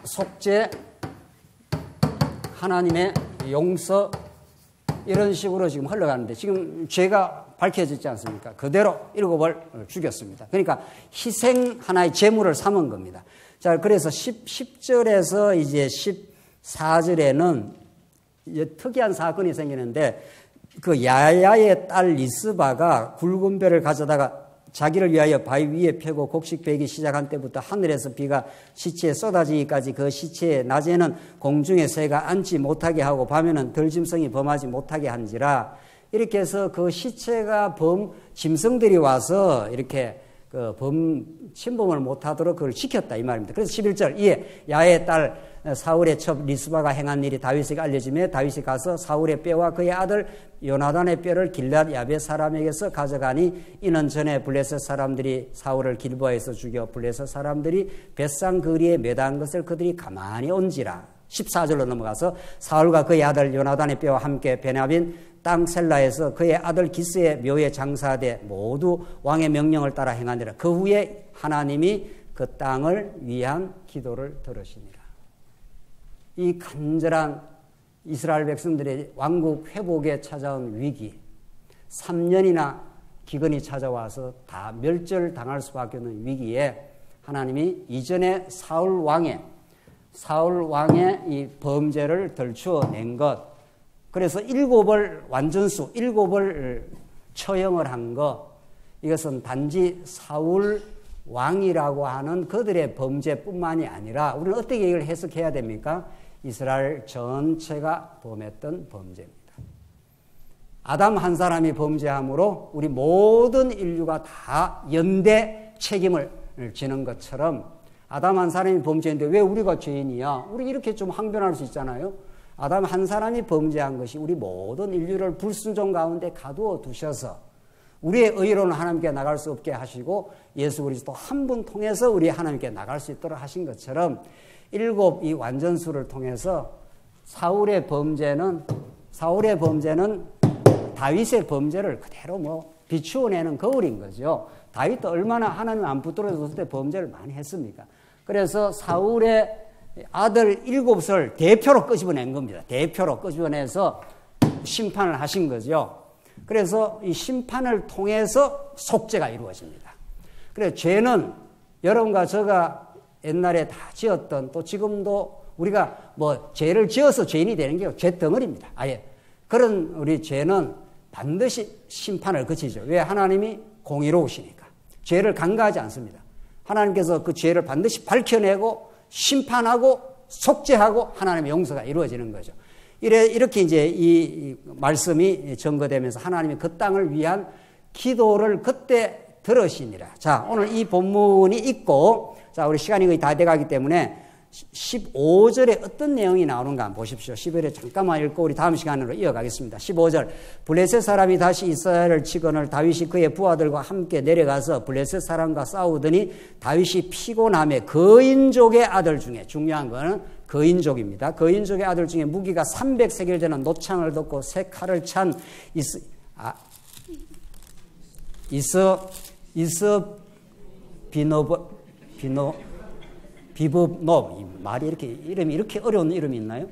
속죄, 하나님의 용서, 이런 식으로 지금 흘러가는데 지금 죄가 밝혀지지 않습니까? 그대로 7을 죽였습니다. 그러니까 희생 하나의 제물을 삼은 겁니다. 자, 그래서 10절에서 이제 14절에는 이제 특이한 사건이 생기는데 그 야야의 딸 리스바가 굵은 배를 가져다가 자기를 위하여 바위 위에 펴고 곡식 베기 시작한 때부터 하늘에서 비가 시체에 쏟아지기까지 그 시체에 낮에는 공중의 새가 앉지 못하게 하고 밤에는 들짐승이 범하지 못하게 한지라. 이렇게 해서 그 시체가 짐승들이 와서 이렇게 침범을 못하도록 그걸 지켰다 이 말입니다. 그래서 11절 이에 야의 딸 사울의 첩 리스바가 행한 일이 다윗에게 알려지며 다윗이 가서 사울의 뼈와 그의 아들 요나단의 뼈를 길앗 야벳 사람에게서 가져가니 이는 전에 블레셋 사람들이 사울을 길보아에서 죽여 블레셋 사람들이 벳상 거리에 매단 것을 그들이 가만히 온지라. 14절로 넘어가서 사울과 그의 아들 요나단의 뼈와 함께 베냐민 땅 셀라에서 그의 아들 기스의 묘에 장사하되 모두 왕의 명령을 따라 행하니라. 그 후에 하나님이 그 땅을 위한 기도를 들으시니라. 이 간절한 이스라엘 백성들의 왕국 회복에 찾아온 위기, 3년이나 기근이 찾아와서 다 멸절당할 수밖에 없는 위기에 하나님이 이전에 사울 왕의 이 범죄를 덜추어낸 것, 그래서 7을 완전수 7을 처형을 한 것, 이것은 단지 사울 왕이라고 하는 그들의 범죄뿐만이 아니라 우리는 어떻게 이걸 해석해야 됩니까? 이스라엘 전체가 범했던 범죄입니다. 아담 한 사람이 범죄함으로 우리 모든 인류가 다 연대 책임을 지는 것처럼 아담 한 사람이 범죄인데 왜 우리가 죄인이야? 우리 이렇게 좀 항변할 수 있잖아요. 아담 한 사람이 범죄한 것이 우리 모든 인류를 불순종 가운데 가두어 두셔서 우리의 의로는 하나님께 나갈 수 없게 하시고 예수 그리스도 한 분 통해서 우리 하나님께 나갈 수 있도록 하신 것처럼 7 이 완전수를 통해서 사울의 범죄는 다윗의 범죄를 그대로 비추어내는 거울인 거죠. 다윗도 얼마나 하나님 안 붙들어줬을 때 범죄를 많이 했습니까? 그래서 사울의 아들 7을 대표로 끄집어낸 겁니다. 대표로 끄집어내서 심판을 하신 거죠. 그래서 이 심판을 통해서 속죄가 이루어집니다. 그래서 죄는 여러분과 제가 옛날에 다 지었던, 또 지금도 우리가 뭐 죄를 지어서 죄인이 되는 게 죄 덩어리입니다. 아예 그런 우리 죄는 반드시 심판을 거치죠. 왜? 하나님이 공의로우시니까. 죄를 간과하지 않습니다. 하나님께서 그 죄를 반드시 밝혀내고 심판하고 속죄하고 하나님의 용서가 이루어지는 거죠. 이렇게 이제 이 말씀이 전거되면서 하나님이 그 땅을 위한 기도를 그때 들으시니라. 자, 오늘 이 본문이 있고, 자, 우리 시간이 거의 다 돼가기 때문에 15절에 어떤 내용이 나오는가 한번 보십시오. 15절에 잠깐만 읽고 우리 다음 시간으로 이어가겠습니다. 15절. 블레셋 사람이 다시 이스라엘을 치거늘 다윗이 그의 부하들과 함께 내려가서 블레셋 사람과 싸우더니 다윗이 피곤함에 거인족의 아들 중에, 중요한 거는 거인족입니다. 거인족의 아들 중에 무기가 300세겔 되는 노창을 덮고 새 칼을 찬 비브노, 말이 이름이 이렇게 어려운 이름이 있나요?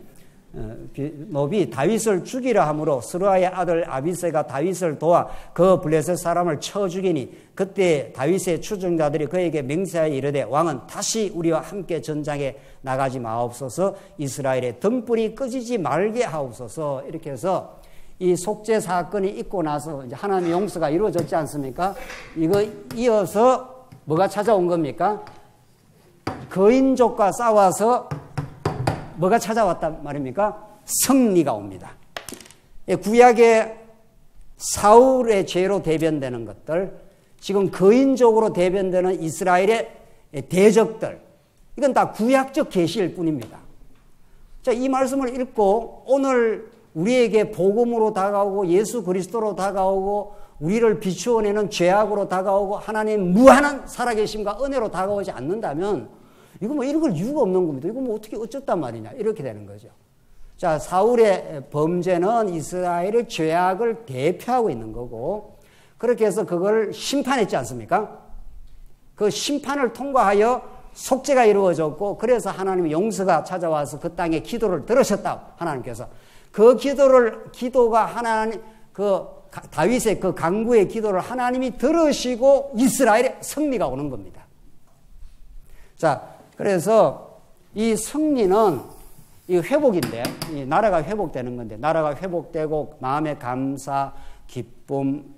노비 다윗을 죽이려 함으로 스루아의 아들 아비새가 다윗을 도와 그 블레셋 사람을 쳐 죽이니 그때 다윗의 추종자들이 그에게 맹세하여 이르되 왕은 다시 우리와 함께 전장에 나가지 마옵소서, 이스라엘의 등불이 꺼지지 말게 하옵소서. 이렇게 해서 이 속죄 사건이 있고 나서 이제 하나님의 용서가 이루어졌지 않습니까? 이거 이어서 뭐가 찾아온 겁니까? 거인족과 싸워서 뭐가 찾아왔단 말입니까? 승리가 옵니다. 구약의 사울의 죄로 대변되는 것들, 지금 거인족으로 대변되는 이스라엘의 대적들, 이건 다 구약적 계시일 뿐입니다. 자, 이 말씀을 읽고 오늘 우리에게 복음으로 다가오고 예수 그리스도로 다가오고 우리를 비추어내는 죄악으로 다가오고 하나님 무한한 살아계심과 은혜로 다가오지 않는다면 이거 뭐 읽을 이유가 없는 겁니다. 이거 뭐 어떻게 어쨌단 말이냐 이렇게 되는 거죠. 자, 사울의 범죄는 이스라엘의 죄악을 대표하고 있는 거고 그렇게 해서 그걸 심판했지 않습니까? 그 심판을 통과하여 속죄가 이루어졌고 그래서 하나님의 용서가 찾아와서 그 땅에 기도를 들으셨다. 하나님께서 그 기도가 하나님 다윗의 그 강구의 기도를 하나님이 들으시고 이스라엘의 승리가 오는 겁니다. 자, 그래서 이 승리는 이 회복인데, 이 나라가 회복되는 건데, 나라가 회복되고 마음의 감사, 기쁨,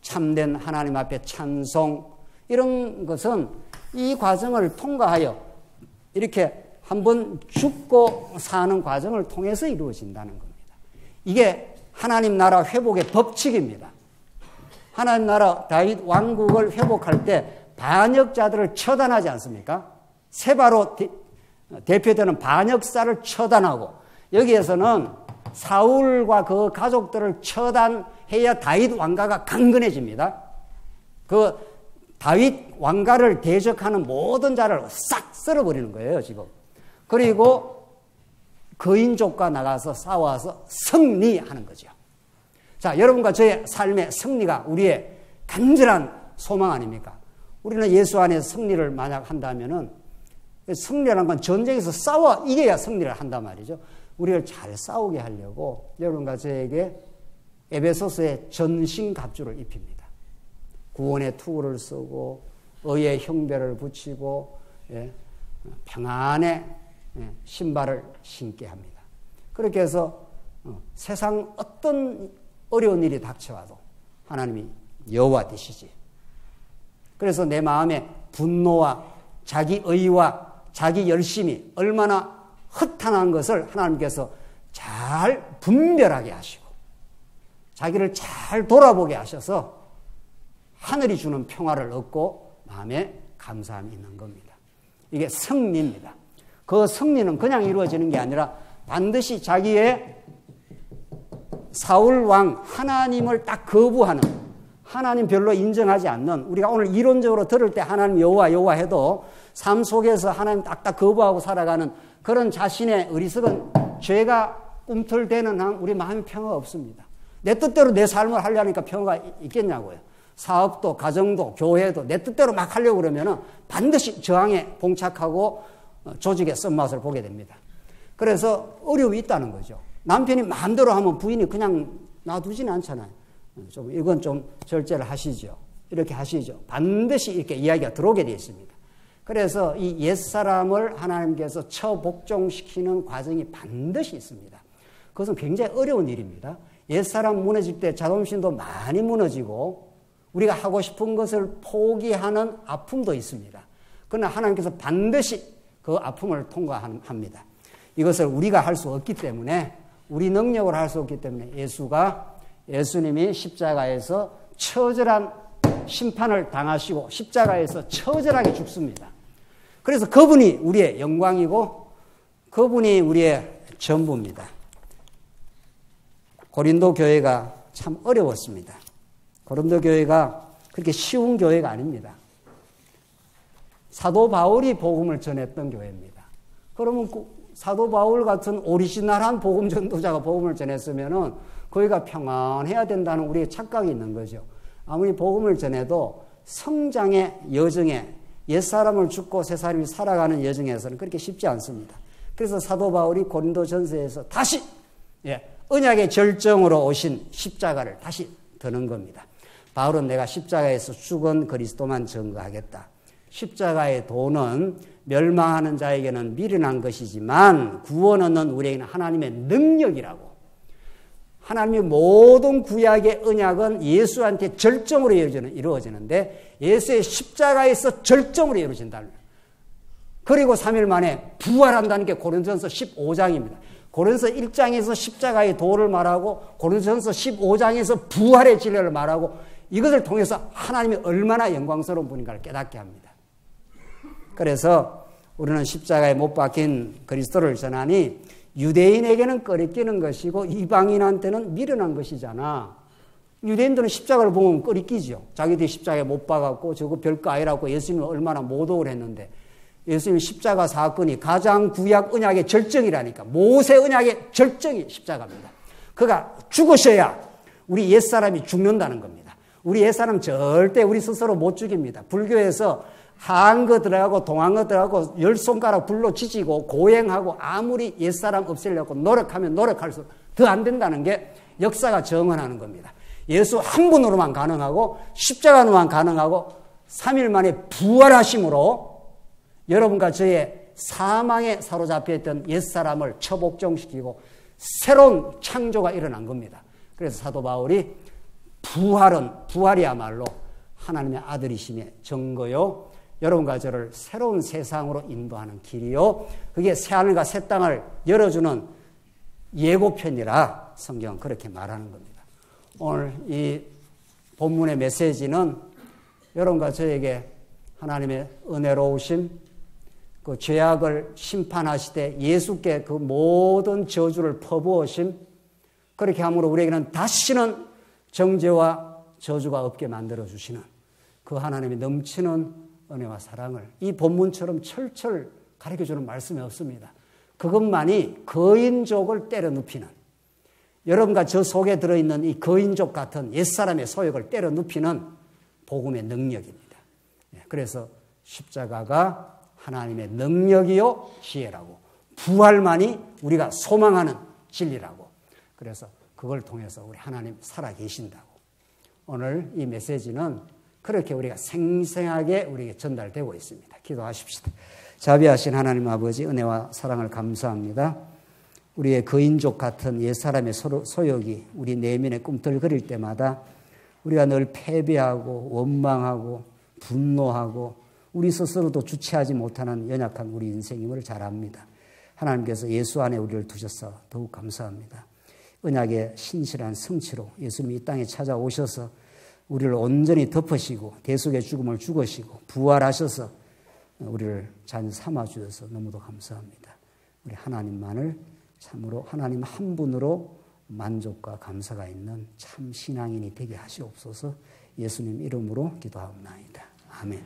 참된 하나님 앞에 찬송, 이런 것은 이 과정을 통과하여 이렇게 한번 죽고 사는 과정을 통해서 이루어진다는 겁니다. 이게 하나님 나라 회복의 법칙입니다. 하나님 나라 다윗 왕국을 회복할 때 반역자들을 처단하지 않습니까? 세바로 대표되는 반역사를 처단하고 여기에서는 사울과 그 가족들을 처단해야 다윗 왕가가 강건해집니다. 그 다윗 왕가를 대적하는 모든 자를 싹 쓸어버리는 거예요, 지금. 그리고 거인족과 나가서 싸워서 승리하는 거죠. 자, 여러분과 저의 삶의 승리가 우리의 간절한 소망 아닙니까? 우리는 예수 안에서 승리를 만약 한다면은 승리라는 건 전쟁에서 싸워 이겨야 승리를 한단 말이죠. 우리를 잘 싸우게 하려고 여러분과 저에게 에베소서의 전신갑주를 입힙니다. 구원의 투구를 쓰고 의의 형배를 붙이고 평안의 신발을 신게 합니다. 그렇게 해서 세상 어떤 어려운 일이 닥쳐와도 하나님이 여호와 되시지. 그래서 내 마음에 분노와 자기 의와 자기 열심이 얼마나 허탄한 것을 하나님께서 잘 분별하게 하시고 자기를 잘 돌아보게 하셔서 하늘이 주는 평화를 얻고 마음에 감사함이 있는 겁니다. 이게 승리입니다. 그 승리는 그냥 이루어지는 게 아니라 반드시 자기의 사울 왕 하나님을 딱 거부하는 하나님 별로 인정하지 않는 우리가 오늘 이론적으로 들을 때 하나님 여호와 해도 삶 속에서 하나님 딱딱 거부하고 살아가는 그런 자신의 어리석은 죄가 꿈틀대는 한 우리 마음에 평화가 없습니다. 내 뜻대로 내 삶을 하려니까 평화가 있겠냐고요. 사업도, 가정도, 교회도 내 뜻대로 막 하려고 그러면은 반드시 저항에 봉착하고 조직의 쓴맛을 보게 됩니다. 그래서 어려움이 있다는 거죠. 남편이 마음대로 하면 부인이 그냥 놔두지는 않잖아요. 이건 좀 절제를 하시죠. 이렇게 하시죠. 반드시 이렇게 이야기가 들어오게 되어 있습니다. 그래서 이 옛사람을 하나님께서 처복종시키는 과정이 반드시 있습니다. 그것은 굉장히 어려운 일입니다. 옛사람 무너질 때 자존심도 많이 무너지고 우리가 하고 싶은 것을 포기하는 아픔도 있습니다. 그러나 하나님께서 반드시 그 아픔을 통과합니다. 이것을 우리가 할 수 없기 때문에, 우리 능력으로 할 수 없기 때문에 예수님이 십자가에서 처절한 심판을 당하시고 십자가에서 처절하게 죽습니다. 그래서 그분이 우리의 영광이고 그분이 우리의 전부입니다. 고린도 교회가 참 어려웠습니다. 고린도 교회가 그렇게 쉬운 교회가 아닙니다. 사도 바울이 복음을 전했던 교회입니다. 그러면 사도 바울 같은 오리지널한 복음 전도자가 복음을 전했으면은 교회가 평안해야 된다는 우리의 착각이 있는 거죠. 아무리 복음을 전해도 성장의 여정에, 옛사람을 죽고 새사람이 살아가는 여정에서는 그렇게 쉽지 않습니다. 그래서 사도 바울이 고린도 전서에서 다시 언약의 절정으로 오신 십자가를 다시 드는 겁니다. 바울은 내가 십자가에서 죽은 그리스도만 증거하겠다. 십자가의 도는 멸망하는 자에게는 미련한 것이지만 구원 얻는 우리에게는 하나님의 능력이라고. 하나님의 모든 구약의 언약은 예수한테 절정으로 이루어지는데 예수의 십자가에서 절정으로 이루어진다. 그리고 3일 만에 부활한다는 게 고린도전서 15장입니다. 고린도전서 1장에서 십자가의 도를 말하고 고린도전서 15장에서 부활의 진리를 말하고 이것을 통해서 하나님이 얼마나 영광스러운 분인가를 깨닫게 합니다. 그래서 우리는 십자가에 못 박힌 그리스도를 전하니 유대인에게는 꺼리끼는 것이고 이방인한테는 미련한 것이잖아. 유대인들은 십자가를 보면 꺼리끼죠. 자기들이 십자가에 못 박았고 저거 별거 아니라고 예수님을 얼마나 모독을 했는데 예수님 십자가 사건이 가장 구약 언약의 절정이라니까. 모세 언약의 절정이 십자가입니다. 그가 죽으셔야 우리 옛사람이 죽는다는 겁니다. 우리 옛사람 절대 우리 스스로 못 죽입니다. 불교에서 하한 거 들어가고 동한 거 들어가고 열 손가락 불로 지지고 고행하고 아무리 옛사람 없애려고 노력하면 노력할수록 더 안 된다는 게 역사가 정언하는 겁니다. 예수 한 분으로만 가능하고 십자가로만 가능하고 3일 만에 부활하심으로 여러분과 저의 사망에 사로잡혀 있던 옛사람을 처복종시키고 새로운 창조가 일어난 겁니다. 그래서 사도 바울이 부활이야말로 하나님의 아들이심의 증거요. 여러분과 저를 새로운 세상으로 인도하는 길이요. 그게 새하늘과 새 땅을 열어주는 예고편이라 성경은 그렇게 말하는 겁니다. 오늘 이 본문의 메시지는 여러분과 저에게 하나님의 은혜로우심, 그 죄악을 심판하시되 예수께 그 모든 저주를 퍼부으심, 그렇게 함으로 우리에게는 다시는 정죄와 저주가 없게 만들어주시는 그 하나님의 넘치는 은혜와 사랑을 이 본문처럼 철철 가르쳐주는 말씀이 없습니다. 그것만이 거인족을 때려 눕히는, 여러분과 저 속에 들어있는 이 거인족 같은 옛사람의 소욕을 때려 눕히는 복음의 능력입니다. 그래서 십자가가 하나님의 능력이요 지혜라고, 부활만이 우리가 소망하는 진리라고, 그래서 그걸 통해서 우리 하나님 살아계신다고. 오늘 이 메시지는 그렇게 우리가 생생하게 우리에게 전달되고 있습니다. 기도하십시다. 자비하신 하나님 아버지, 은혜와 사랑을 감사합니다. 우리의 거인족 같은 옛사람의 소욕이 우리 내면에 꿈틀거릴 때마다 우리가 늘 패배하고 원망하고 분노하고 우리 스스로도 주체하지 못하는 연약한 우리 인생임을 잘 압니다. 하나님께서 예수 안에 우리를 두셔서 더욱 감사합니다. 언약의 신실한 성취로 예수님이 이 땅에 찾아오셔서 우리를 온전히 덮으시고 대속의 죽음을 죽으시고 부활하셔서 우리를 잘 삼아주셔서 너무도 감사합니다. 우리 하나님만을 참으로 하나님 한 분으로 만족과 감사가 있는 참 신앙인이 되게 하시옵소서. 예수님 이름으로 기도하옵나이다. 아멘.